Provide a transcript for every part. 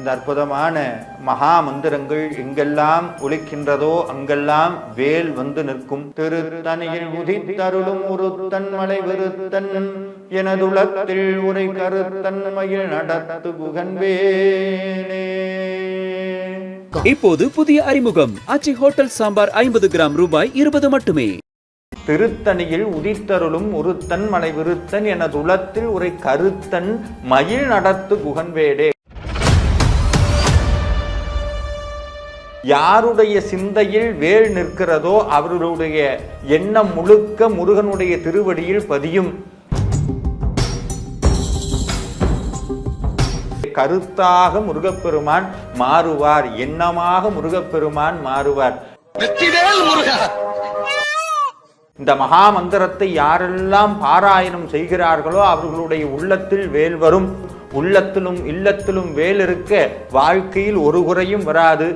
இந்த அற்புதமான மகா மந்திரங்கள் எங்கெல்லாம் ஒலிக்கின்றதோ அங்கெல்லாம் வேல் வந்து நிற்கும். திருத்தணியில் உதித்தருளும் ஒருத்தன் மலை விருத்தன் எனதுலத்தில் உரை கருத்தன்மையில் நடத்து குகன்வேனே. இப்போது புதிய அறிமுகம் ஆச்சி ஹோட்டல் சாம்பார் 50 கிராம் ரூபாய் 20 மட்டுமே. திருத்தணியில் உதித்தருளும் ஒருத்தன் மலை விருத்தன் எனதுலத்தில் உரை கருத்தன் மயில் நடத்து குகன்வேடே. யாருடைய சிந்தையில் வேல் நிற்கிறதோ அவர்களுடைய எண்ணம் முழுக்க முருகனுடைய திருவடியில் பதியும். கருத்தாக முருகப்பெருமான் மாறுவார், எண்ணமாக முருகப்பெருமான் மாறுவார். இந்த மகா மந்திரத்தை யாரெல்லாம் பாராயணம் செய்கிறார்களோ அவர்களுடைய உள்ளத்தில் வேல் வரும். உள்ளத்திலும் இல்லத்திலும் வேல் இருக்க வாழ்க்கையில் ஒரு குறையும் வராது.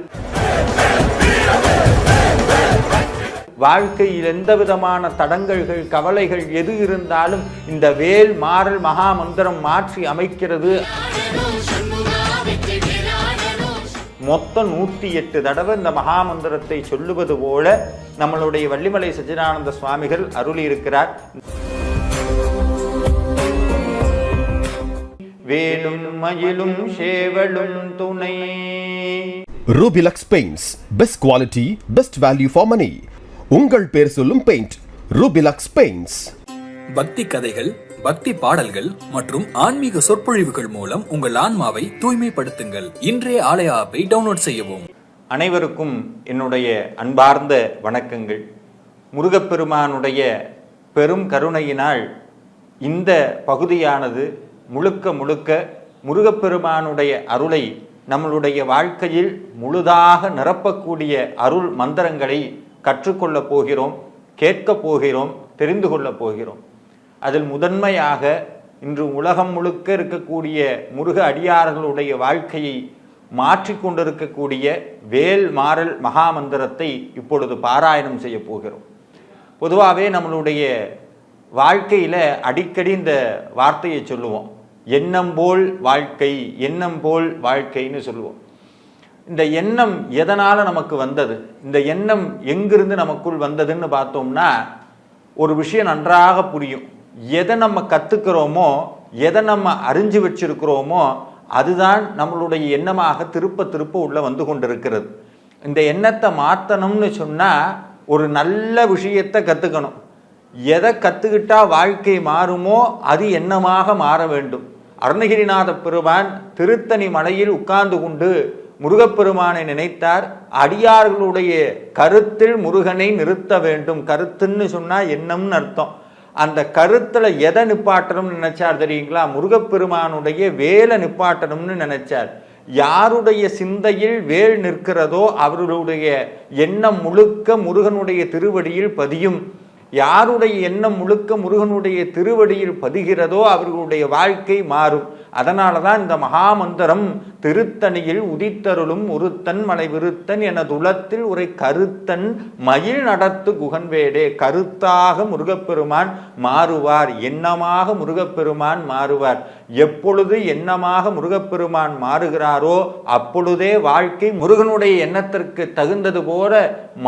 வாழ்க்கையில் எந்த விதமான தடங்கல்கள் கவலைகள் எது இருந்தாலும் இந்த வேல் மாறல் மகா மந்திரம் மாற்றி அமைக்கிறது. மொத்தம் 108 தடவை இந்த மகா மந்திரத்தை சொல்லுவது போல நம்மளுடைய வள்ளிமலை சச்சிதானந்த சுவாமிகள் அருளி இருக்கிறார். வேலும் மயிலும் சேவலும் துணை. Rubilux paints, best quality, best value for money. உங்கள் பேர் சொல்லும் பெயிண்ட் ரூபிலக்ஸ் பெயிண்ட்ஸ். பக்தி கதைகள், பக்தி பாடல்கள் மற்றும் ஆன்மீக சொற்பொழிவுகள் மூலம் உங்கள் ஆன்மாவை தூய்மைப்படுத்துங்கள். இன்றைய ஆலய ஆப்பை டவுன்லோட் செய்யவும். அனைவருக்கும் என்னுடைய அன்பார்ந்த வணக்கங்கள். முருகப்பெருமானுடைய பெரும் கருணையினால் இந்த பகுதியானது முழுக்க முழுக்க முருகப்பெருமானுடைய அருளை நம்மளுடைய வாழ்க்கையில் முழுதாக நிரப்பக்கூடிய அருள் மந்திரங்களை கற்றுக்கொள்ளப் போகிறோம், கேட்கப் போகிறோம், தெரிந்து கொள்ளப் போகிறோம். அதில் முதன்மையாக இன்று உலகம் முழுக்க இருக்கக்கூடிய முருக அடியார்களுடைய வாழ்க்கையை மாற்றிக்கொண்டிருக்கக்கூடிய வேல் மாறல் மகா மந்திரத்தை இப்பொழுது பாராயணம் செய்ய போகிறோம். பொதுவாகவே நம்மளுடைய வாழ்க்கையில் அடிக்கடி இந்த வார்த்தையை சொல்லுவோம், எண்ணம் போல் வாழ்க்கை, எண்ணம் போல் வாழ்க்கைன்னு சொல்லுவோம். இந்த எண்ணம் எதனால் நமக்கு வந்தது, இந்த எண்ணம் எங்கிருந்து நமக்குள் வந்ததுன்னு பார்த்தோம்னா ஒரு விஷயம் நன்றாக புரியும். எதை நம்ம கற்றுக்கிறோமோ, எதை நம்ம அறிஞ்சு வச்சிருக்கிறோமோ அதுதான் நம்மளுடைய எண்ணமாக திருப்ப திருப்ப உள்ள வந்து கொண்டிருக்கிறது. இந்த எண்ணத்தை மாற்றணும்னு சொன்னால் ஒரு நல்ல விஷயத்தை கற்றுக்கணும். எதை கற்றுக்கிட்டா வாழ்க்கை மாறுமோ அது எண்ணமாக மாற வேண்டும். அருணகிரிநாத பெருமான் திருத்தணி மலையில் உட்கார்ந்து கொண்டு முருகப்பெருமானை நினைத்தார். அடியார்களுடைய கருத்தில் முருகனை நிறுத்த வேண்டும். கருத்துன்னு சொன்னால் எண்ணம்னு அர்த்தம். அந்த கருத்தில் எதை நிப்பாட்டணும்னு நினைச்சார் தெரியுங்களா? முருகப்பெருமானுடைய வேலை நிப்பாட்டணும்னு நினைச்சார். யாருடைய சிந்தையில் வேல் நிற்கிறதோ அவர்களுடைய எண்ணம் முழுக்க முருகனுடைய திருவடியில் பதியும். யாருடைய எண்ணம் முழுக்க முருகனுடைய திருவடியில் பதிகிறதோ அவர்களுடைய வாழ்க்கை மாறும். அதனால தான் இந்த மகாமந்திரம் திருத்தணியில் உதித்தருளும் ஒருத்தன் மலை விருத்தன் எனதுலத்தில் உரை கருத்தன் மயில் நடத்து குகன்வேடே. கருத்தாக முருகப்பெருமான் மாறுவார், எண்ணமாக முருகப்பெருமான் மாறுவார். எப்பொழுது எண்ணமாக முருகப்பெருமான் மாறுகிறாரோ அப்பொழுதே வாழ்க்கை முருகனுடைய எண்ணத்திற்கு தகுந்தது போல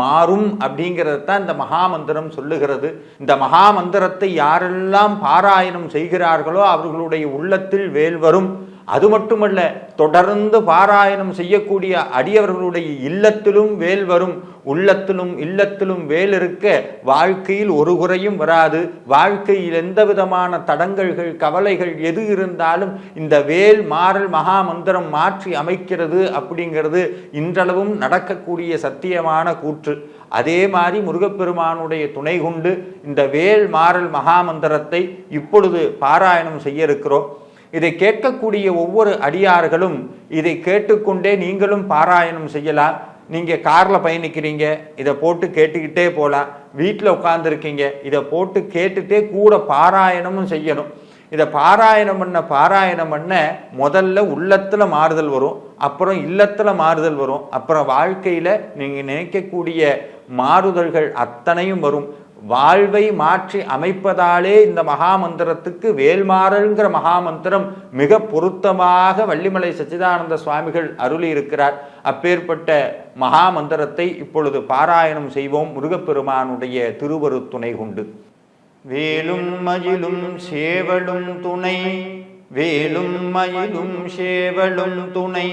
மாறும் அப்படிங்கிறதான் இந்த மகாமந்திரம் சொல்லுகிறது. இந்த மகாமந்திரத்தை யாரெல்லாம் பாராயணம் செய்கிறார்களோ அவர்களுடைய உள்ளத்தில் வேல் வரும். அது மட்டுமல்ல, தொடர்ந்து பாராயணம் செய்யக்கூடிய அடியவர்களுடைய இல்லத்திலும் வேல் வரும். உள்ளத்திலும் இல்லத்திலும் வேல் இருக்க வாழ்க்கையில் ஒரு குறையும் வராது. வாழ்க்கையில் எந்த விதமான தடங்கல்கள் கவலைகள் எது இருந்தாலும் இந்த வேல் மாறல் மகா மந்திரம் மாற்றி அமைக்கிறது அப்படிங்கிறது இன்றளவும் நடக்கக்கூடிய சத்தியமான கூற்று. அதே மாதிரி முருகப்பெருமானுடைய துணை கொண்டு இந்த வேல் மாறல் மகா மந்திரத்தை இப்பொழுது பாராயணம் செய்ய இருக்கிறோம். இதை கேட்கக்கூடிய ஒவ்வொரு அடியார்களும் இதை கேட்டுக்கொண்டே நீங்களும் பாராயணம் செய்யலாம். நீங்கள் காரில் பயணிக்கிறீங்க, இதை போட்டு கேட்டுக்கிட்டே போகலாம். வீட்டில் உட்காந்துருக்கீங்க, இதை போட்டு கேட்டுகிட்டே கூட பாராயணமும் செய்யணும். இதை பாராயணம் பண்ண முதல்ல உள்ளத்தில் மாறுதல் வரும், அப்புறம் இல்லத்தில் மாறுதல் வரும், அப்புறம் வாழ்க்கையில் நீங்கள் நினைக்கக்கூடிய மாறுதல்கள் அத்தனையும் வரும். வாழ்வை மாற்றி அமைப்பதாலே இந்த மகாமந்திரத்துக்கு வேல்மாறல்ங்கிற மகாமந்திரம் மிக பொருத்தமாக வள்ளிமலை சச்சிதானந்த சுவாமிகள் அருளி இருக்கிறார். அப்பேற்பட்ட மகாமந்திரத்தை இப்பொழுது பாராயணம் செய்வோம் முருகப்பெருமானுடைய திருவரு துணை கொண்டு. வேலும் மயிலும் சேவலும் துணை, வேலும் மயிலும் சேவலும் துணை,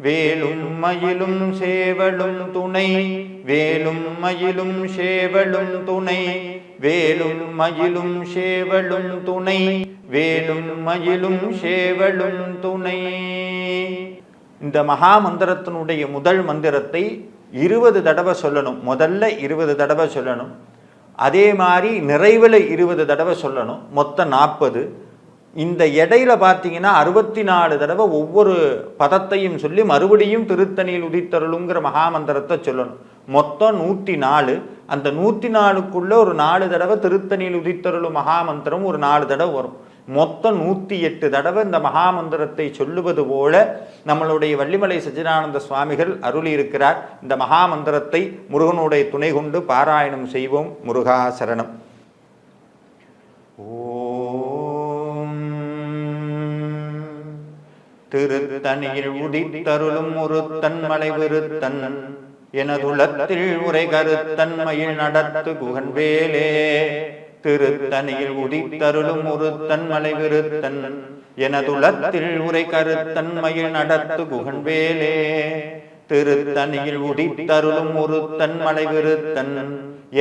வேலும் மயிலும் சேவலும் துணை, வேலும் மயிலும் சேவலும் துணை, வேலும் மயிலும் சேவலும் துணை, வேலும் மயிலும் சேவலும் துணை. இந்த மகாமந்திரத்தினுடைய முதல் மந்திரத்தை 20 தடவை சொல்லணும். முதல்ல 20 தடவை சொல்லணும். அதே மாதிரி நிறைவில் 20 தடவை சொல்லணும். மொத்தம் 40. இந்த இடையில பார்த்தீங்கன்னா 64 தடவை ஒவ்வொரு பதத்தையும் சொல்லி மறுபடியும் திருத்தணியில் உதித்தருளுங்கிற மகாமந்திரத்தை சொல்லணும். மொத்தம் 104. அந்த 104க்குள்ள ஒரு 4 தடவை திருத்தணியில் உதித்தருளும் மகாமந்திரம் ஒரு 4 தடவை வரும். மொத்தம் 108 தடவை இந்த மகாமந்திரத்தை சொல்லுவது போல நம்மளுடைய வள்ளிமலை சச்சிதானந்த சுவாமிகள் அருளி இருக்கிறார். இந்த மகாமந்திரத்தை முருகனுடைய துணை கொண்டு பாராயணம் செய்வோம். முருகா சரணம். ஓம் திருத்தணியில் உதித்தருளும் ஒருத்தன் மலை விருத்தன், எனதுளத்தில் உரை கருத்தன்மையில் நடத்து குகன்வேலே. திருத்தணியில் உதித்தருளும் ஒருத்தன் மலை விருத்தன், எனதுளத்தில் உரை கருத்தன்மையில் நடத்து குகன்வேலே. திருத்தணியில் உதித்தருளும் ஒருத்தன் மலை விருத்தன்,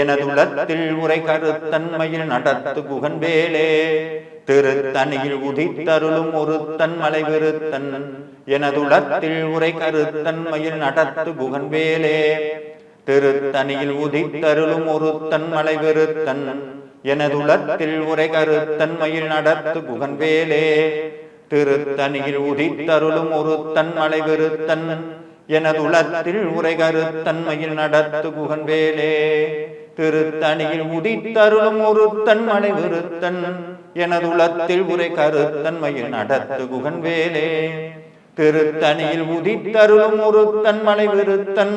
எனதுளத்தில் உரை கருத்தன்மையில் நடத்து குகன்வேலே. திருத்தணியில் உதித்தருளும் ஒருத்தன் மலை விருத்தன், எனதுளத்தில் உரை கருத்தன்மையில் நடத்து குகன்வேலே. திருத்தணியில் உதித்தருளும் ஒருத்தன் மலை விருத்தன், எனதுளத்தில் உரை கருத்தன்மையில் நடத்து குகன்வேலே. திருத்தணியில் உதித்தருளும் ஒருத்தன் மலை விருத்தன், எனதுளத்தில் உரை கருத்தன்மையில் நடத்து குகன்வேலே. திருத்தணியில் உதித்தருளும் ஒருத்தன் மலை விருத்தன், எனதுளத்தில் உரை கருத்தன்மையில் நடத்து குகன்வேலே. திருத்தணியில் உதித்தருளும் ஒருத்தன் மலை விருத்தன்,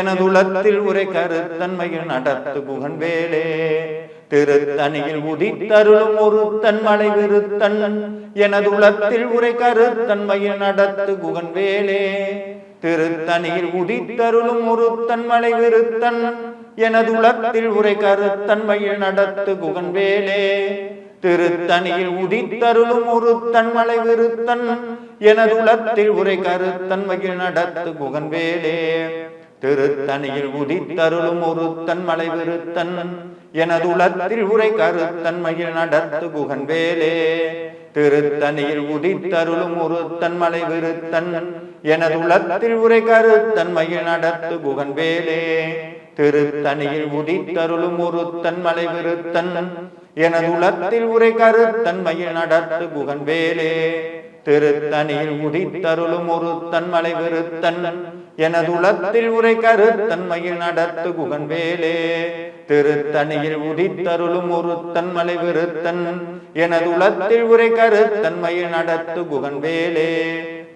எனதுளத்தில் உரை கருத்தன்மையில் நடத்து குகன்வேலே. திருத்தணியில் உதித்தருளும் ஒருத்தன் மலை விருத்தன், எனதுளத்தில் உரை கருத்தன்மையில் நடத்து குகன்வேலே. திருத்தணியில் உதித்தருளும் ஒருத்தன் மலை விருத்தன், எனதுளத்தில் உரை கருத்தன்மையில் நடத்து குகன்வேலே. திருத்தணியில் உதித்தருளும் ஒருத்தன் மலை விருத்தன், எனதுளத்தில் உரை கருத்தன்மையில் நடத்து குகன்வேலே. திருத்தணியில் உதித்தருளும் ஒருத்தன் மலை விருத்தன், எனதுளத்தில் உரை கருத்தன்மையில் நடத்து குகன்வேலே. திருத்தணியில் உதித்தருளும் ஒருத்தன் மலை விருத்தன், எனதுளத்தில் உரை கருத்தன்மையில் நடத்து குகன்வேலே. திருத்தணியில் உதித்தருளும் ஒருத்தன் மலை விருத்தன், எனதுளத்தில் உரை கருத்தன்மையில் நடத்து குகன்வேலே. திருத்தணியில் உதித்தருளும் ஒருத்தன் மலை விருத்தன், எனதுளத்தில் உரை கருத்தன்மையில் நடத்து குகன்வேலே. திருத்தணியில் உதித்தருளும் ஒருத்தன் மலை விருத்தன், எனதுளத்தில் உரை கருத்தன்மையில் நடத்து குகன்வேலே.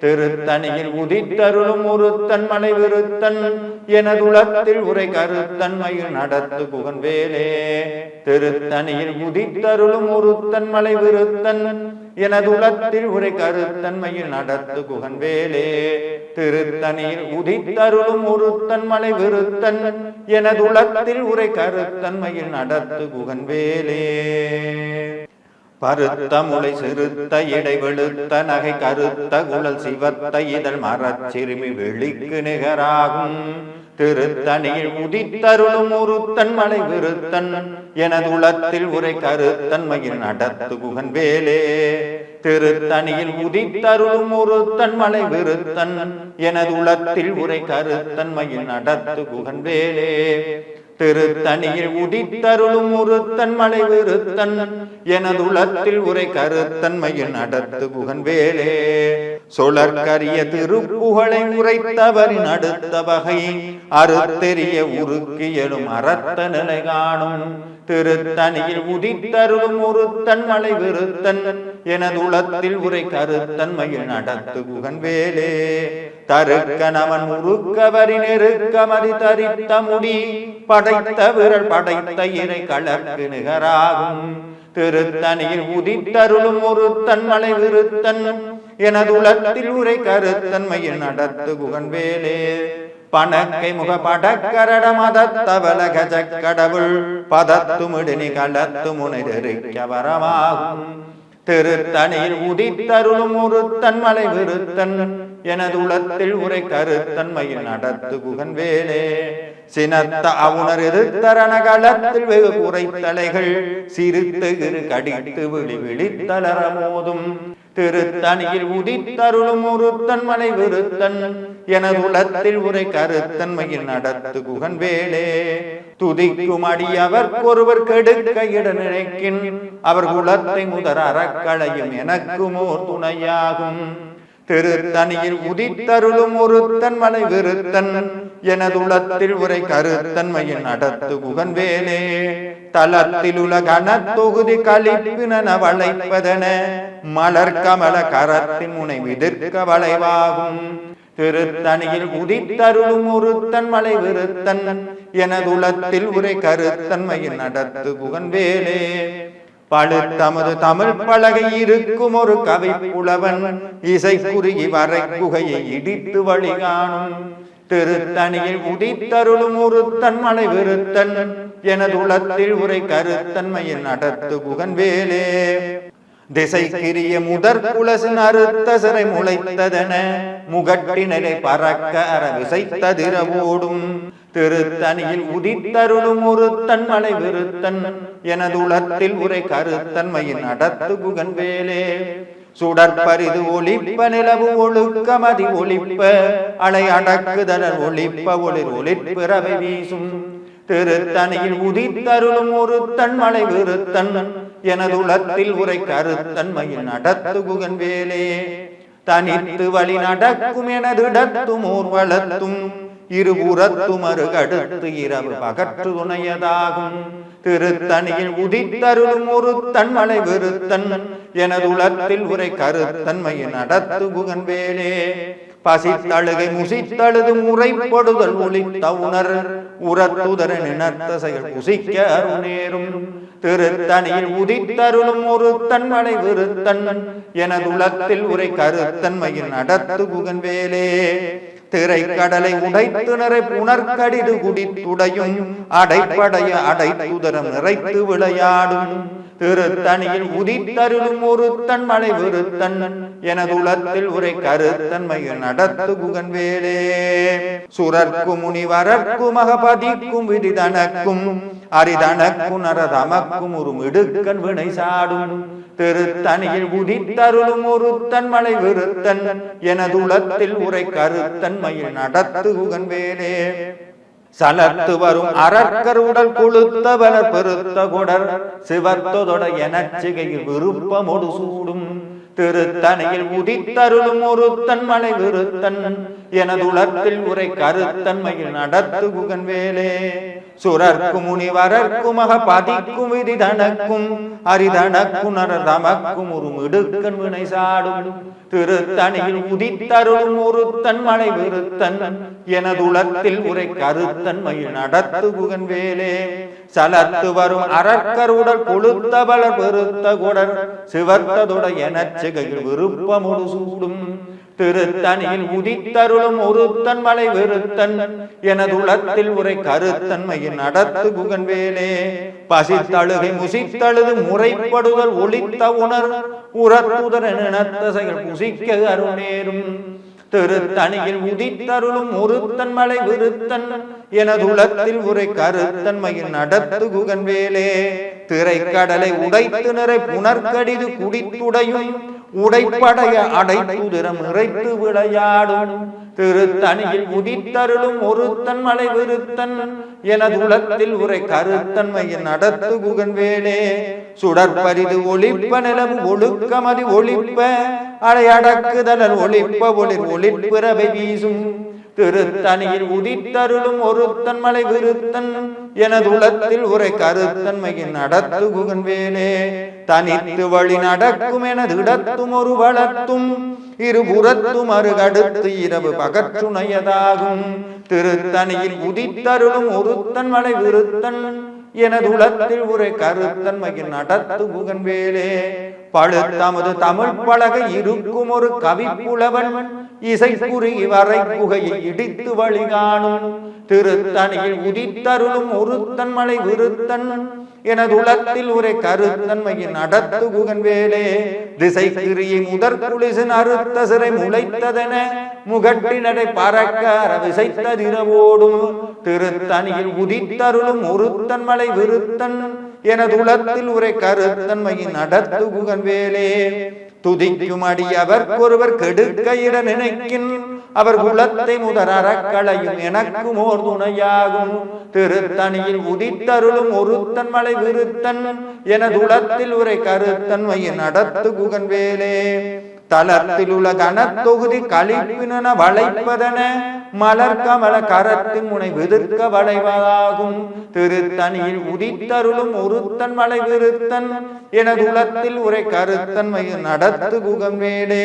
திருத்தணியில் உதித்தருளும் ஒருத்தன் மலை விருத்தன், எனதுளத்தில் உரை கருத்தன்மையில் நடத்து குகன்வேலே. திருத்தணியில் உதித்தருளும் ஒருத்தன் மலை விருத்தன், எனதுளத்தில் உரை கருத்தன்மையில் நடத்து குகன்வேலே. திருத்தணியில் உதித்தருளும் ஒருத்தன் மலை விருத்தன், எனதுளத்தில் உரை கருத்தன்மையில் நடத்து குகன்வேலே. பருத்த முளை சிறுத்த இடை வெளுத்த நகை கருத்த குழல் சிவத்த இதழ் மரச்சிறுமி வெளிக்கு நிகராகும். திருத்தணியில் உதித்தருளும் ஒருத்தன் மலை விருத்தன், எனதுளத்தில் உரை கருத்தன்மையில் நடத்து குகன்வேலே. திருத்தணியில் உதித்தருளும் ஒருத்தன் மலை விருத்தன், எனதுளத்தில் உரை கருத்தன்மையில் நடத்து குகன்வேலே. திருத்தணியில் உதித்தருளும் ஒருத்தன் மலை விருத்தன், எனதுளத்தில் உரை கருத்தன்மையில் நடத்து குகன்வேலே. சொலற்கரிய திருப்புகழை உரைத்தவரின் அடுத்த வகை அறுத்தெரிய உருக்கியலும் அறத்த நிலை காணும். திருத்தணியில் உதித்தருளும் ஒருத்தன் மலை விருத்தன், எனது உளத்தில் உரை கருத்தன்மையில் நடத்து குகன்வேலே தருக்கனவன் உருக்கவரி நெருக்கமதி தரித்த முடி படைத்த விரல் படைத்த இறை கலர்க்கு நிகராகும் திருத்தனியில் உதித்தருளும் ஒரு தன்மலை விருத்தன் எனது உளத்தில் உரை கருத்தன்மையில் நடத்து குகன்வேலே பணக்கை முக படக்கரட மதத்தவல கஜ கடவுள் பதத்துமிடினி களத்து முனைதெருக்க வரமாகும் திருத்தனியில் உதித்தருளும் ஒரு தன்மலை விருத்தன் எனது உளத்தில் உரை கருத்தன்மையில் நடத்து குகன்வேலே சினத்த அவுணர் எதிர்த்தரண களத்தில் வெகு குறைத்தலைகள் சிரித்து இரு கடித்து விழி விழித்தளர மோதும் திருத்தனியில் உதித்தருளும் ஒரு தன்மலை விருத்தன் எனது உளத்தில் உரை கருத்தன்மையில் நடத்து குகன்வேலே துதிக்கும் அடியவர் ஒருவர் கெடுக்க இட நினைக்கின் அவர் குலத்தை முதல் அறக்களையும் எனக்குமோர் துணையாகும் திருத்தனியில் உதித்தருளும் ஒரு தன்மலை விருத்தன் எனது உளத்தில் உரை கருத்தன்மையில் நடத்து குகன்வேலே தலத்தில் உலகன தொகுதி கலிப்பின வளைப்பதென மலர் கமல கரத்தின் முனை விதிர்க்க வளைவாகும் திருத்தனியில் உதித்தருளும் ஒரு தன்மலை விருத்தன் எனது உளத்தில் உரை கருத்தன்மையில் நடத்து குகன்வேலே பழுத்தமது தமிழ் பலகை இருக்கும் ஒரு கவி புலவன் இசை குறுகி வரை குகையை இடித்து வழி காணும் திருத்தனியில் உதித்தருளும் ஒரு தன்மலை விருத்தன் எனது உளத்தில் உரை கருத்தன்மையில் நடத்து குகன்வேலே திசைக்கிரிய முதற் குலசின் அறுத்த சிறை முளைத்ததென முகட்டினரை பறக்க அற விசைத்ததிர ஓடும் திருத்தனியில் உதித்தருளும் ஒரு தன்மலை விருத்தன் எனது உளத்தில் உரை கருத்தன்மையில் நடத்து குகன்வேலே சுடற்பரிது ஒளிப்ப நிலவு ஒழுக்கமதி ஒளிப்ப அலை அடக்குதலர் ஒளிப்ப ஒளிர் ஒளிப்பிறவை வீசும் திருத்தனியில் உதித்தருளும் ஒரு தன்மலை விருத்தன் எனது உளத்தில் உரை கருத்தன்மையில் நடத்து குகன்வேலே தனித்து வழி நடக்கும் எனது இடத்தும் ஊர்வலத்தும் இருபுறத்தும் அருகடுத்து இரவு பகற்று துணையதாகும் திருத்தனியில் உதித்தருளும் ஒரு தன்மலை விருத்தன் எனது உளத்தில் உரை கருத்தன்மையில் நடத்து குகன்வேலே பசித்தழுகை முசித்தழுது முறைப்படுதல் ஒளித்த உணர் உரத்துதர நினர்த்த செயல் புசிக்க அருணேரும் திருத்தனியில் உதித்தருளும் ஒரு தன்மலை விருத்தன் எனது உளத்தில் உரை கருத்தன்மையில் நடத்து குகன்வேலே திரைக்கடலை உடைத்து நிறை புனர்கடிது குடித்துடையும் அடைப்படைய அடைத்துதரம் நிறைத்து விளையாடும் திருத்தனியில் உதித்தருளும் ஒரு தன்மலை விருத்தன் எனது உளத்தில் உரை கருத்தன்மையில் நடத்து குகன்வேலே சுரர்க்கு முனிவரர்க்கு மகபதிக்கும் விதிதனக்கும் அரிதனக்கும் நரதமக்கும் ஒரு மிடுக்கன் வினை சாடும் திருத்தனியில் உதித்தருளும் ஒரு தன்மலை விருத்தன் எனது உளத்தில் உரை கருத்தன்மையில் நடத்து குகன்வேலே சலத்து வரும் அரக்கர் உடல் கொளுத்த வளர் பெருத்த கொடர் சிவத்தொட எனச்சிகையில் விருப்பமொடு சூடும் திருத்தனியில் உதித்தருளும் ஒரு தன்மலை விருத்தன் எனது உளத்தில் உரை கருத்தன்மையில் நடத்து குகன்வேலே சுரர்க்கு முனிவரர்க்கு மகபதிக்கும் விதிதனக்கும் அரிதனக்கும் நரதமக்கும் ஒரு மிடுக்கன் வினை சாடும் திருத்தனியில் உதித்தருளும் ஒரு தன்மலை விருத்தன் எனது உளத்தில் உரை கருத்தன்மையில் நடத்து குகன்வேலே சலத்து வரும் அரக்கர் உடல் கொளுத்த வளர் பெருத்த கொடர் சிவத்ததொட எனச்சிகையில் விருப்பமொடு சூடும் திருத்தனியில் உதித்தருளும் ஒரு தன்மலை விருத்தன் எனது உளத்தில் உரை கருத்தன்மையில் நடத்து குகன்வேலே பசித்தழுகை முசித்தழுது முறைப்படுதல் ஒளித்த உணர் உரத்துதர நினத்த செயல் புசிக்க அருணேரும் திருத்தனியில் உதித்தருளும் ஒரு தன்மலை விருத்தன் எனது உளத்தில் உரை கருத்தன்மையில் நடத்து குகன்வேலே திரைக்கடலை உடைத்து நிறை புனர்கடிது குடித்துடையும் உடைப்படைய அடைத்துதிரம் நிறைத்து விளையாடும் திருத்தனியில் உதித்தருளும் ஒரு தன்மலை விருத்தன் எனது உளத்தில் உரை கருத்தன்மையில் நடத்து குகன்வேலே சுடற்பரிது ஒளிப்ப நிலவு ஒழுக்கமதி ஒளிப்ப அடையடக்குதலர் ஒளிப்ப ஒளிர் ஒளிப்பிறவை வீசும் திருத்தனியில் உதித்தருளும் ஒரு தன்மலை விருத்தன் எனது உளத்தில் உரை கருத்தன்மையில் நடத்து குகன்வேலே தனித்து வழி நடக்கும் எனது இடத்தும் ஒரு வளத்தும் இருபுறத்தும் அருகடுத்து இரவு பகற்றுணையதாகும் திருத்தணியில் உதித்தருளும் ஒருத்தன் மலை விருத்தன் எனது உலத்தில் உரை கருத்தன்மையின் நடத்து புகன்வேலே பழுத்தமது தமிழ் பலகை இருக்கும் ஒரு கவிப்புலவன் இசை குறுகி வரை குகையை இடித்து வழி காணும் திருத்தணியில் உதித்தருளும் ஒருத்தன் மலை விருத்தன் எனது உலத்தில் உரை கருத்தன்மையின் நடத்து புகன்வேலே திசை கிரியை முதற் குளிசின் அறுத்த சிறை முளைத்ததென முகட்டினடை பறக்க விசைத்ததிரவோடும் திருத்தணியில் உதித்தருளும் ஒருத்தன் மலை விருத்தன் எனது உலத்தில் உரை கருத்தன்மையின் நடத்து புகன்வேலே துதிக்கும் அடியவர்க்கொருவர் கெடுக்க இட நினைக்கின் அவர் குலத்தை முதற் அறக்களையும் எனக்கும் ஓர் துணையாகும் திருத்தணியில் உதித்தருளும் ஒருத்தன் மலை விருத்தன் எனது உலத்தில் உரை கருத்தன்மையின் நடத்து புகன்வேலே தளத்தில் உள்ள கனத்தொகுதி கழிப்பின வளைப்பதென மலர் கமல கரத்தின் முனை விதிர்க்க வளைவதாகும் திருத்தணியில் உதித்தருளும் ஒருத்தன் மலை விருத்தன் எனது உலத்தில் உரை கருத்தன்மையின் நடத்து புகன்வேலே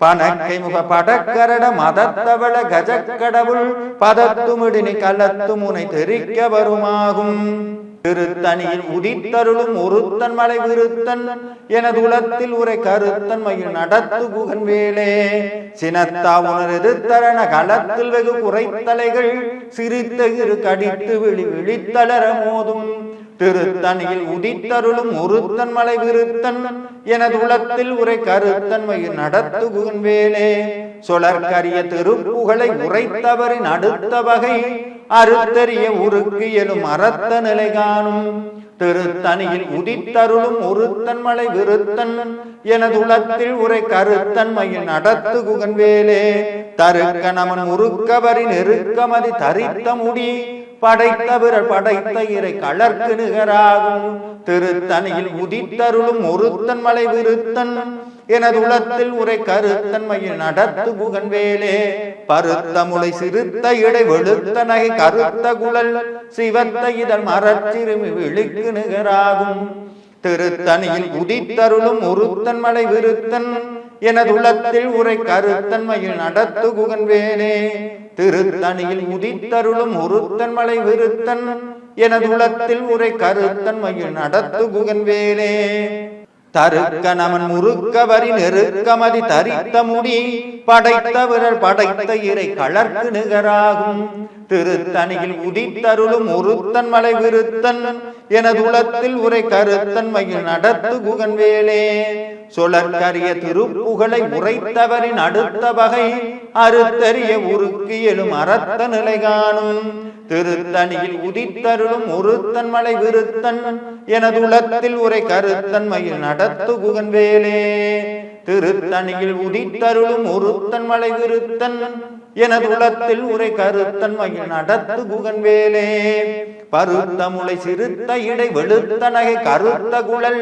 பனக்கை முக படக்கரட மதத்தவள கஜக்கடவுள் பதத்துமிடினி கலத்து முனை தெரிக்க வருமாகும் திருத்தணியில் உதித்தருளும் ஒருத்தன் மலை விருத்தன் எனது உலத்தில் உரை கருத்தன்மையில் நடத்து புகன்வேலே சினத்தா உணர் எதிர்த்தரண களத்தில் வெகு குறைத்தலைகள் சிரித்த இரு கடித்து விழி விழித்தளர மோதும் திருத்தணியில் உதித்தருளும் ஒருத்தன் மலை விருத்தன் எனது உலத்தில் உரை கருத்தன்மையில் நடத்து புகன்வேலே சொலற்கரிய திருப்புகளை உரைத்தவரின் அடுத்த வகை அறுத்தறிய உருக்கு எனும் அறத்த நிலை காணும் திருத்தணியில் உதித்தருளும் ஒருத்தன் மலை விருத்தன் எனது உலத்தில் உரை கருத்தன்மையில் நடத்து புகன்வேலே தருக்க நமன் உருக்கவரின் நெருக்கமதி தரித்த முடி படைத்த விரல் படைத்த இறை கலர்க்கு நிகராகும் திருத்தணியில் உதித்தருளும் ஒருத்தன் மலை விருத்தன் எனது உலத்தில் உரை கருத்தன்மையில் நடத்து புகன்வேலே பருத்த முளை சிறுத்த இடை வெளுத்த நகை கருத்த குழல் சிவத்த இதழ் மரச்சிறுமி விழிக்கு நிகராகும் திருத்தணியில் உதித்தருளும் ஒருத்தன் மலை விருத்தன் எனது உலத்தில் உரை கருத்தன்மையில் நடத்து புகன்வேலே திருத்தணியில் உதித்தருளும் ஒருத்தன் மலை விருத்தன் எனது உலத்தில் உரை கருத்தன்மையில் நடத்து புகன்வேலே தருக்க நமன் முறுக்க வரி நெருக்கமதி தரித்த முடி படைத்த விரல் படைத்த இறை கலர்க்கு நிகராகும் திருத்தணியில் உதித்தருளும் ஒருத்தன் மலை விருத்தன் எனது உலத்தில் உரை கருத்தன்மையில் நடத்து புகன்வேலே சொலற்கரிய திருப்புகளை உரைத்தவரின் அடுத்த வகை அறுத்தறிய உருக்கு எழும் அறத்த நிலை காணும் திருத்தணியில் உதித்தருளும் ஒருத்தன் மலை விருத்தன் எனது உலத்தில் உரை கருத்தன்மையில் நடத்து புகன்வேலே திருத்தணியில் உதித்தருளும் ஒருத்தன் மலை விருத்தன் எனது உலத்தில் உரை கருத்தன்மையில் நடத்து புகன்வேலே பருத்த முளை சிறுத்த இடை வெளுத்த நகை கருத்த குழல்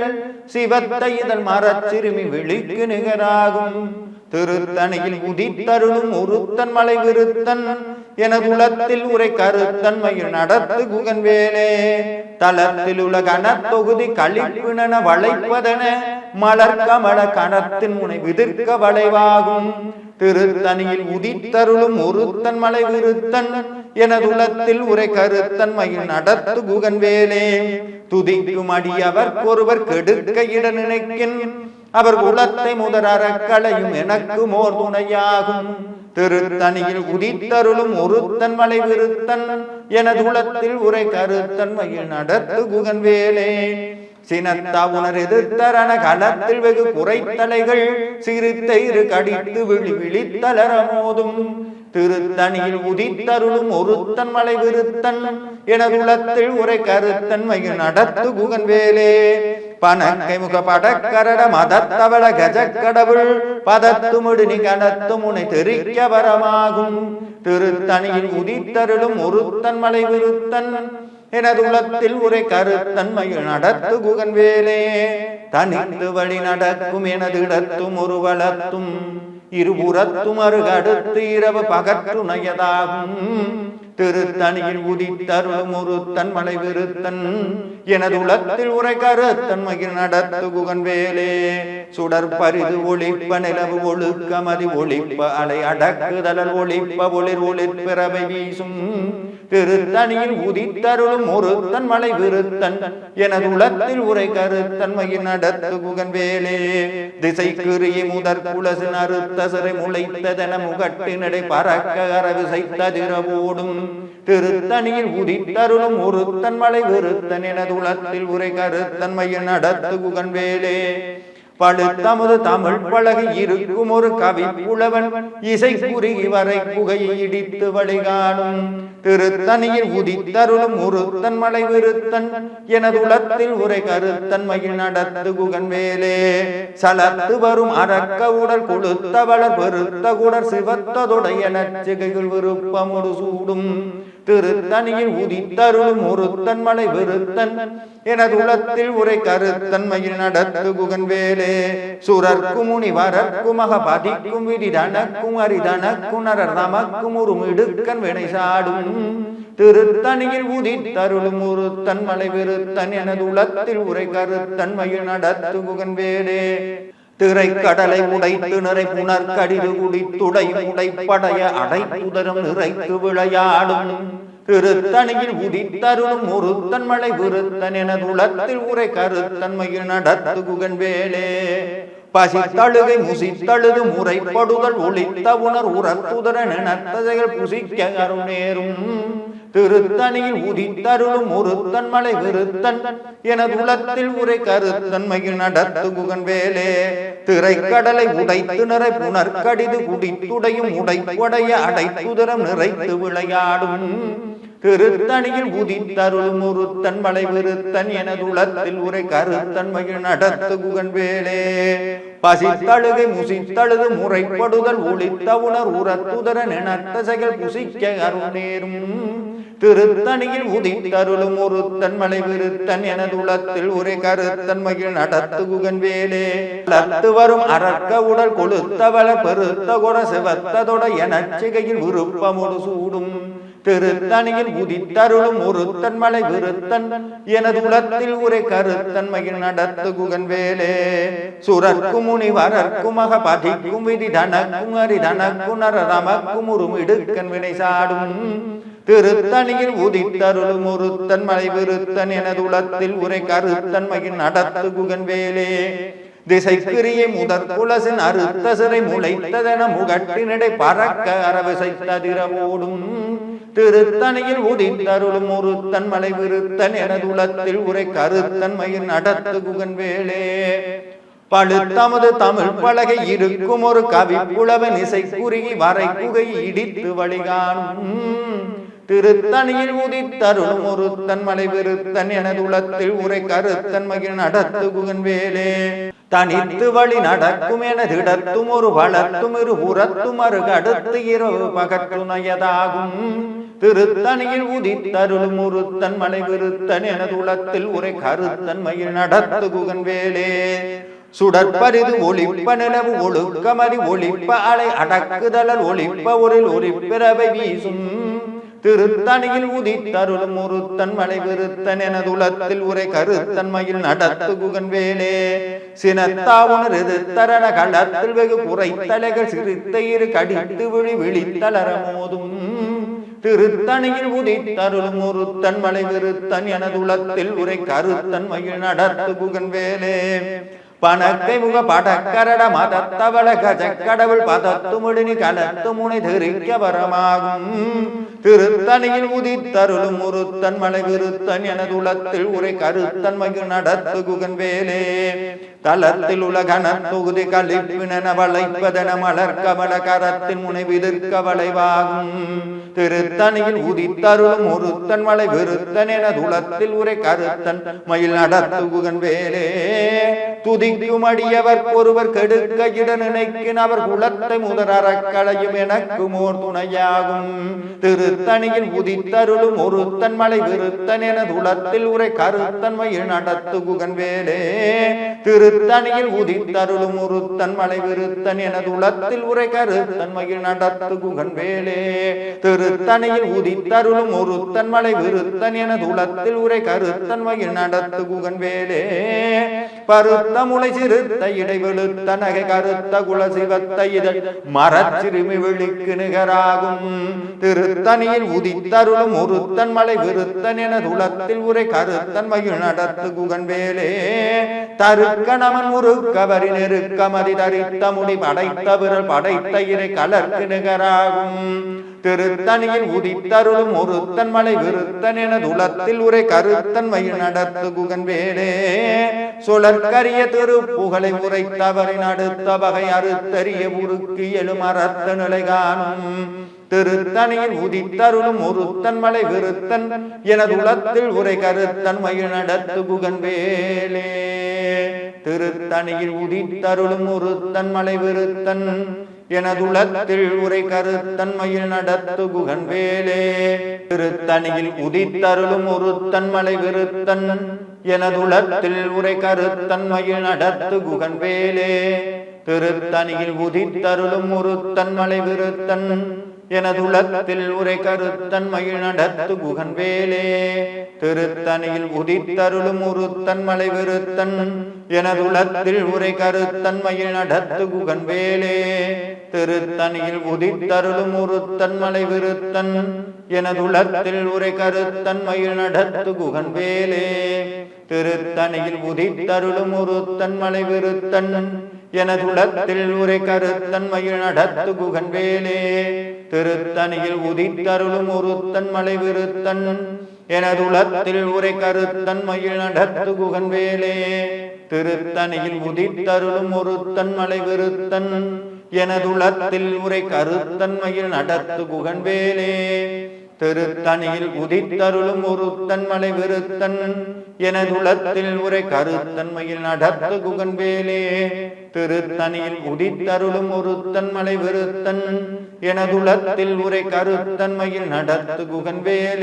சிவத்த இதழ் மரச்சிறுமி விழிக்கு நிகராகும் திருத்தணியில் உதித்தருளும் ஒருத்தன் மலை விருத்தன் எனது உலத்தில் உரை கருத்தன்மையில் நடத்து புகன்வேலே தளத்தில் உள்ள கனத்தொகுதி கழிப்பின வளைப்பதென மலர் கமல கணத்தின் முனை விதிர்க்க வளைவாகும் திருத்தணியில் உதித்தருளும் ஒருத்தன் மலை விருத்தன் எனது உலத்தில் உரை கருத்தன்மையில் நடத்து புகன்வேலே துதிக்கும் அடியவர்க்கொருவர் கெடுக்க இட நினைக்கின் அவர் குலத்தை முதற் அறக்களையும் எனக்கு மோர் துணையாகும் திருத்தணியில் உதித்தருளும் ஒருத்தன் மலை விருத்தன் எனது உலத்தில் உரை கருத்தன்மையில் நடத்து புகன்வேலே சினத்தா உணர் எதிர்த்தரண களத்தில் வெகு குறைத்தலைகள் சிரித்த இரு கடித்து விழி விழித்தளர மோதும் திருத்தணியில் உதித்தருளும் ஒருத்தன் மலை விருத்தன் எனது உலத்தில் உரை கருத்தன்மையில் நடத்து புகன்வேலே பனக்கை முக படக்கரட மதத்தவள கஜக்கடவுள் பதத்துமிடினி கனத்து முனை தெரிக்க வரமாகும் திருத்தணியில் உதித்தருளும் ஒருத்தன் மலை விருத்தன் எனது உலத்தில் உரை கருத்தன்மையில் நடத்து புகன்வேலே தனித்து வழி நடக்கும் எனது இடத்தும் ஒரு வளத்தும் இருபுறத்தும் அருகடுத்து இரவு பகற்றுணையதாகும் திருத்தணியில் உதித்தருளும் ஒருத்தன் மலை விருத்தன் எனது உலத்தில் உரை கருத்தன்மையில் நடத்து குகன் வேலே சுடர் பரிது ஒளிப்ப நிலவு ஒழுக்கமதி ஒளிப்ப அலை அடக்குதலல் ஒளிப்ப ஒளிர் ஒளிர் பிறவை வீசும் திருத்தணியில் உதித்தருளும் ஒருத்தன் மலை விருத்தன் எனது உலத்தில் உரை கருத்தன்மையில் நடத்து குகன் வேலே திசை கிரிய முதற் குலசின் அறுத்த சிறை முளைத்ததென முகட்டி நடை பறக்க அரவிசைத்ததிரவோடும் திருத்தணியில் உதித்தருளும் ஒருத்தன் மலை விருத்தன் எனது உலத்தில் உரை கருத்தன்மையில் நடத்து குகன் வேலே பழுத்தமுது தமிழ் பழகி இருக்கும் ஒரு கவி புலவன் இசை குறுகி வரை புகையை இடித்து வழிகாணும் திருத்தணியில் உதித்தருளும் ஒருத்தன் மலை விருத்தன் எனது உலத்தில் உரை கருத்தன்மையில் நடத்து குகன் வேலே சலத்து வரும் அரக்க உடல் கொளுத்த வளர் பெருத்த குடர் சிவத்ததுடைய நச்சிகைகள் விருப்பமுடு சூடும் திருத்தணியில் உதித்தருளும் ஒருத்தன் மலை விருத்தன் எனது உலத்தில் உரை கருத்தன்மையில் நடத்து குகன் வேலே சுரர்க்கும் முனிவரர்க்கும் மகபதிக்கும் விதிதனக்கும் அரிதனக்கும் நரர் தமக்கும் ஒரு இடுக்கன் வினை சாடும் திருத்தணியில் உதித்தருளும் ஒருத்தன் மலை விருத்தன் எனது உலத்தில் உரை கருத்தன்மையில் நடத்து குகன் வேலே திரைக்கடலை உடைத்து நிறை புனர் கடிது குடித்துடை உடைப்படைய அடைத்துதரம் நிறைத்து விளையாடும் திருத்தணியில் உதித்தருளும் ஒருத்தன் மலை விருத்தன் எனது உலத்தில் உரை கருத்தன்மையில் நடத்து குகன் வேலே பசித்தழுகை முசித்தழுது முறைப்படுதல் ஒளித்த உணர் உரத்துதர நினத்ததைகள் புசிக்க அருணேரும் திருத்தணியில் உதித்தருளும் ஒருத்தன் மலை விருத்தன் எனது உலத்தில் உரை கருத்தன்மையில் நடத்து குகன் வேலே திரைக்கடலை உடைத்து நிறை புனர் கடிது குடித்துடையும் உடைப்படைய அடைத்துதரம் நிறைத்து விளையாடும் திருத்தணியில் உதித்தருளும் ஒருத்தன் மலை விருத்தன் எனது உலத்தில் உரை கருத்தன்மையில் நடத்து குகன் வேலே பசித்தழுகை முசித்தழுது முறைப்படுதல் ஒளித்த உணர் உரத்துதர நினத்த செயல் புசிக்க அருணேரும் திருத்தணியில் உதித்தருளும் ஒருத்தன் மலை விருத்தன் எனது உலத்தில் உரை கருத்தன்மையில் நடத்து குகன் வேலே லத்து வரும் அரக்க உடல் கொளுத்தவள பெருத்த கொட சிவத்ததொட எனச்சிகையில் விருப்பமோடு சூடும் திருத்தணியில் உதித்தருளும் ஒருத்தன் மலை விருத்தன் எனது உலத்தில் உரை கருத்தன்மையில் நடத்து குகன் வேலே சுரர்க்கும் முனிவரர்க்கும் மகபதிக்கும் விதிதனக்கும் அரிதனக்கும் நரதமக்கும் ஒரு இடுக்கன் வினை சாடும் திருத்தணியில் உதித்தருளும் ஒருத்தன் மலை விருத்தன் எனது உலத்தில் உரை கருத்தன்மையில் நடத்து குகன் வேலே திசை கிரிய முதற் குலசின் அறுத்த சிறை முளைத்ததென முகட்டினடை பறக்க அரவிசைத்ததிரவோடும் திருத்தணியில் உதித்தருளும் ஒருத்தன் மலை விருத்தன் எனது உலத்தில் உரை கருத்தன்மையில் நடத்து குகன் வேலே பழுத்தமது தமிழ் பலகை இருக்கும் ஒரு கவி புலவன் இசை குறுகி வரை புகை இடித்து வழிகாணும் திருத்தணியில் உதித்தருளும் ஒருத்தன் மலை விருத்தன் எனது உலத்தில் உரை கருத்தன்மையில் நடத்து குகன் வேலே தனித்து வழி நடக்கும் என திடத்தும் ஒரு வளத்தும் இரு புறத்தும் அருகடுத்து இரவு பகற்றுணையதாகும் திருத்தணியில் உதித்தருளும் ஒருத்தன் மலை விருத்தன் எனது உலத்தில் உரை கருத்தன்மையில் நடத்து குகன் வேலே சுடற்பரிது ஒளிப்ப நிலவு ஒழுக்கமதி ஒளிப்ப அலை அடக்குதலல் ஒளிப்ப ஒளில் ஒளிப்பிறவை வீசும் திருத்தணியில் உதித்தருளும் ஒருத்தன் மலை விருத்தன் எனது உலத்தில் உரை கருத்தன்மையில் நடத்து குகன் வேலே சினத்தாவுணர் எதிர்த்தரண களத்தில் வெகு குறைத்தலைகள் சிரித்த இரு கடித்து விழி விழித்தளர மோதும் திருத்தணியில் உதித்தருளும் ஒருத்தன் மலை விருத்தன் எனது உலத்தில் உரை கருத்தன்மையில் நடத்து குகன் வேலே பணக்கை முக படக்கரட மதத்தவள கஜக்கடவுள் பதத்து முடினி கலத்து முனை தெரிக்க வரமாகும் திருத்தணியில் உதித்தருளும் ஒருத்தன் மலை விருத்தன் எனது உலத்தில் உரை கருத்தன்மையில் நடத்து குகன் வேலே தலத்தில் உலகன தொகுதி கழிப்பின வளைப்பதன மலர் கமல கரத்தின் முனை விதிர்க்க வளைவாகும் திருத்தணியில் உதித்தருளும் ஒருத்தன் மலை விருத்தன் எனது உலத்தில் உரை கருத்தன் மயில் நடத்து குகன் வேலே துதிக்கும் அடியவர் ஒருவர் கெடுக்க இட நினைக்கின் அவர் குலத்தை முதல் அறக்களையும் எனக்கு மோர் துணையாகும் திருத்தணியில் உதித்தருளும் ஒருத்தன் மலை விருத்தன் எனது உலத்தில் உரை கருத்தன்மையில் நடத்து குகன் வேலே திரு திருத்தணியில் உதித்தருளும் ஒருத்தன் மலை விருத்தன் எனது உளத்தில் உரை கருத்தன் மகிழ் நடத்து குகன் வேலே. திருத்தணியில் உதித்தருளும் ஒருத்தன் மலை விருத்தன் எனது உளத்தில் உரை கருத்தன் மகிழ் நடத்து குகன் வேலே. பருத்த முளை சிறுத்த இடை வெளுத்த நகை கருத்த குல சிவத்த இதழ் மரச்சிறுமி விழிக்கு நிகராகும். திருத்தணியில் உதித்தருளும் ஒருத்தன் மலை விருத்தன் எனது உளத்தில் உரை கருத்தன் மகிழ் நடத்து குகன் வேலே. தருக்கணமன் முறுக்கவரி நெருக்க மதி தரித்த முடி படைத்த விரல் படைத்த இறை கலர்க்கு நிகராகும். திருத்தணியில் உதித்தருளும் ஒருத்தன் மலை விருத்தன் எனது உளத்தில் உரை கருத்தன் மகிழ் நடத்து குகன் வேலே. சுழற்கரிய திருப்புகழை உரைத்தவரின் அடுத்த வகை அறுத்தறிய உருக்கு எழும் அறத்த நிலை காணும். திருத்தணியில் உதித்தருளும் ஒருத்தன் மலை விருத்தன் எனது உளத்தில் உரை கருத்தன் மகிழ் நடத்து குகன் வேலே. திருத்தணியில் உதித்தருளும் ஒருத்தன் மலை விருத்தன் எனது உளத்தில் உரை கருத்தன் மகிழ் நடத்து குகன் வேலே. திருத்தணியில் உதித்தருளும் ஒருத்தன் மலை விருத்தன் எனது உளத்தில் உரை கருத்தன் மகிழ் நடத்து குகன் வேலே. திருத்தணியில் உதித்தருளும் ஒருத்தன் மலை விருத்தன் எனது உளத்தில் உரை கருத்தன் மகிழ் நடத்து குகன் வேலே. திருத்தணியில் உதித்தருளும் ஒருத்தன் மலை விருத்தன் எனது உளத்தில் உரை கருத்தன் மகிழ் நடத்து குகன் வேலே. திருத்தணியில் உதித்தருளும் ஒருத்தன் மலை விருத்தன் எனது உளத்தில் உரை கருத்தன் மகிழ் நடத்து குகன் வேலே. திருத்தணியில் உதித்தருளும் ஒருத்தன் மலை விருத்தன் எனது உளத்தில் உரை கருத்தன் மகிழ் நடத்து குகன் வேலே. திருத்தணியில் உதித்தருளும் ஒருத்தன் மலை விருத்தன் எனது உளத்தில் உரை கருத்தன் மகிழ் நடத்து குகன் வேலே. திருத்தணியில் உதித்தருளும் ஒருத்தன் மலை விருத்தன் எனது உளத்தில் உரை கருத்தன் மகிழ் நடத்து குகன் வேலே. திருத்தணியில் உதித்தருளும் ஒருத்தன் மலை விருத்தன் எனது உளத்தில் உரை கருத்தன் மகிழ் நடத்து குகன் வேலே. திருத்தணியில் உதித்தருளும் ஒருத்தன் மலை விருத்தன் எனது உளத்தில் உரை கருத்தன் மகிழ் நடத்து குகன் வேலே. திருத்தணியில் உதித்தருளும் ஒருத்தன் மலை விருத்தன் எனது உளத்தில் உரை கருத்தன் மகிழ் நடத்து குகன் வேலே.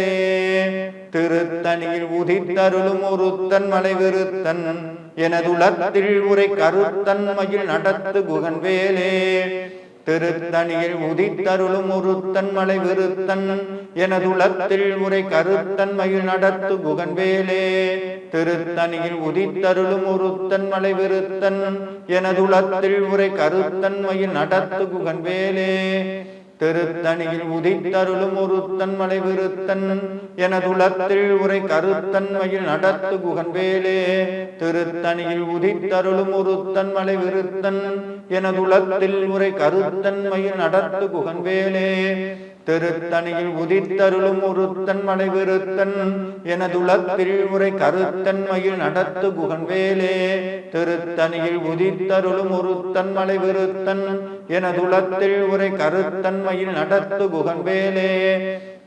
திருத்தணியில் உதித்தருளும் ஒருத்தன் மலை விருத்தன் எனது உளத்தில் உரை கருத்தன் மகிழ் நடத்து குகன் வேலே. திருத்தணியில் உதித்தருளும் ஒருத்தன் மலை விருத்தன் எனது உளத்தில் உரை கருத்தன் மகிழ் நடத்து குகன் வேலே. திருத்தணியில் உதித்தருளும் ஒருத்தன் மலை விருத்தன் எனது உளத்தில் உரை கருத்தன் மகிழ் நடத்து குகன் வேலே. திருத்தணியில் உதித்தருளும் ஒருத்தன் மலை விருத்தன் எனது உளத்தில் உரை கருத்தன் மகிழ் நடத்து குகன் வேலே. திருத்தணியில் உதித்தருளும் ஒருத்தன் மலை விருத்தன் எனது உளத்தில் உரை கருத்தன் மகிழ் நடத்து குகன் வேலே. திருத்தணியில் உதித்தருளும் ஒருத்தன் மலை விருத்தன் எனது உளத்தில் உரை கருத்தன் மகிழ் நடத்து குகன் வேலே.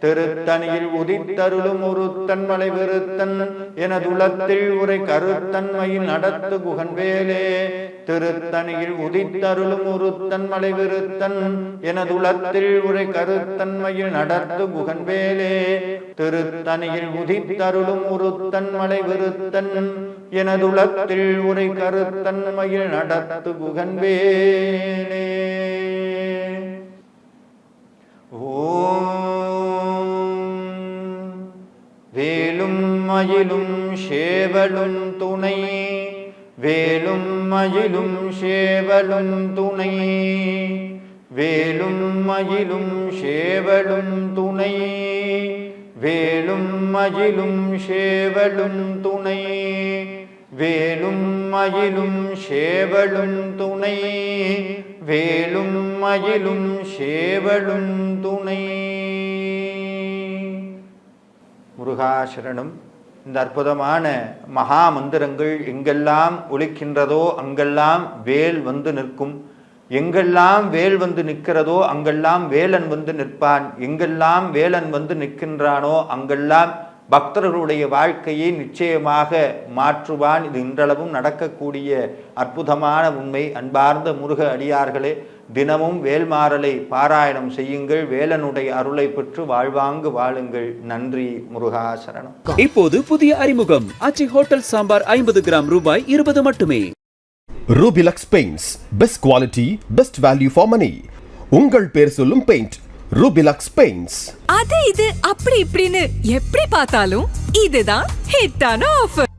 திருத்தணியில் உதித்தருளும் ஒருத்தன் மலை விருத்தன் எனது உளத்தில் உரை கருத்தன் மகிழ் நடத்து குகன் வேலே. திருத்தணியில் உதித்தருளும் ஒருத்தன் மலை விருத்தன் எனது உளத்தில் உரை கருத்தன் மகிழ் நடத்து குகன் வேலே. திருத்தணியில் உதித்தருளும் ஒருத்தன் மலை விருத்தன் எனது உளத்தில் உரை கருத்தன் மகிழ் நடத்து குகன் வேலே. வேலும் மயிலும் சேவலும் துணை வேலும் மயிலும் சேவலும் துணை வேலும் மயிலும் சேவலும் துணை வேலும் மயிலும் சேவலும் துணை வேலும் மயிலும் சேவலும் துணை வேலும் மயிலும் சேவலும் துணை. முருகாசரணம். இந்த அற்புதமான மகா மந்திரங்கள் எங்கெல்லாம் ஒலிக்கின்றதோ அங்கெல்லாம் வேல் வந்து நிற்கும். எங்கெல்லாம் வேல் வந்து நிற்கிறதோ அங்கெல்லாம் வேலன் வந்து நிற்பான். எங்கெல்லாம் வேலன் வந்து நிற்கின்றானோ அங்கெல்லாம் பக்தர்களுடைய வாழ்க்கையை நிச்சயமாக மாற்றுவான். இது இன்றளவும் நடக்கக்கூடிய அற்புதமான உண்மை. அன்பார்ந்த முருக அடியார்களே, தினமும் வேல்மாறலை பாராயணம் செய்யுங்கள். வேலனுடைய அருளை பெற்று வாழ்வாங்கு வாழுங்கள். நன்றி. முருகாசரணம். இப்போது புதிய அறிமுகம் ஆச்சி ஹோட்டல் சாம்பார் 50 கிராம் ரூபாய் 20 மட்டுமே. Rubilux paints, best quality, best value for money. உங்கள் பேர் சொல்லும் பெயிண்ட் ரூபிலக்ஸ் பெயிண்ட்ஸ். அது இது அப்படி இப்படின்னு எப்படி பார்த்தாலும் இதுதான் ஹிட்டான ஆஃபர்.